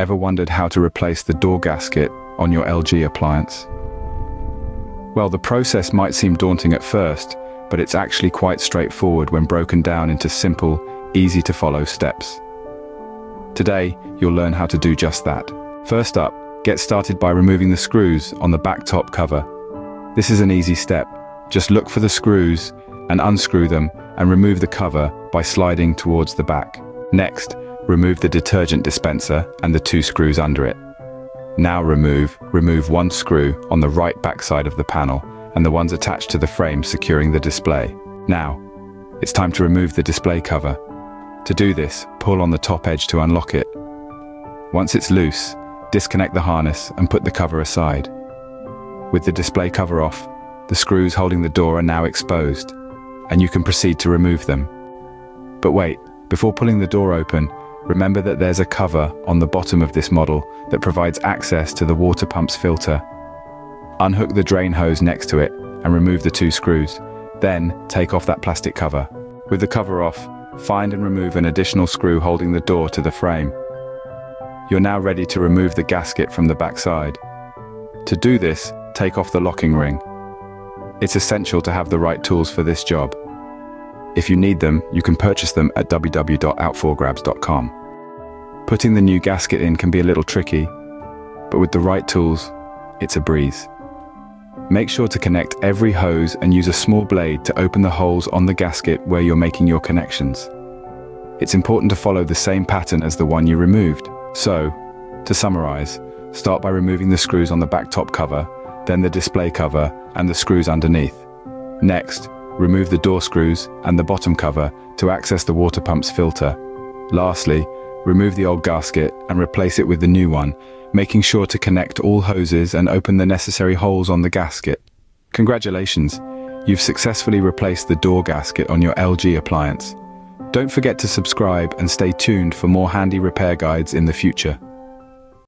Ever wondered how to replace the door gasket on your LG appliance? Well, the process might seem daunting at first, but it's actually quite straightforward when broken down into simple, easy-to-follow steps. Today, you'll learn how to do just that. First up, get started by removing the screws on the back top cover. This is an easy step. Just look for the screws and unscrew them and remove the cover by sliding towards the back. Next, remove the detergent dispenser and the 2 screws under it. Now remove 1 screw on the right back side of the panel and the ones attached to the frame securing the display. Now, it's time to remove the display cover. To do this, pull on the top edge to unlock it. Once it's loose, disconnect the harness and put the cover aside. With the display cover off, the screws holding the door are now exposed, and you can proceed to remove them. But wait, before pulling the door open, remember that there's a cover on the bottom of this model that provides access to the water pump's filter. Unhook the drain hose next to it and remove the 2 screws. Then, take off that plastic cover. With the cover off, find and remove an additional screw holding the door to the frame. You're now ready to remove the gasket from the backside. To do this, take off the locking ring. It's essential to have the right tools for this job. If you need them, you can purchase them at www.outforgrabs.com. Putting the new gasket in can be a little tricky, but with the right tools, it's a breeze. Make sure to connect every hose and use a small blade to open the holes on the gasket where you're making your connections. It's important to follow the same pattern as the one you removed. So, to summarize, start by removing the screws on the back top cover, then the display cover and the screws underneath. Next, remove the door screws and the bottom cover to access the water pump's filter. Lastly, remove the old gasket and replace it with the new one, making sure to connect all hoses and open the necessary holes on the gasket. Congratulations, you've successfully replaced the door gasket on your LG appliance. Don't forget to subscribe and stay tuned for more handy repair guides in the future.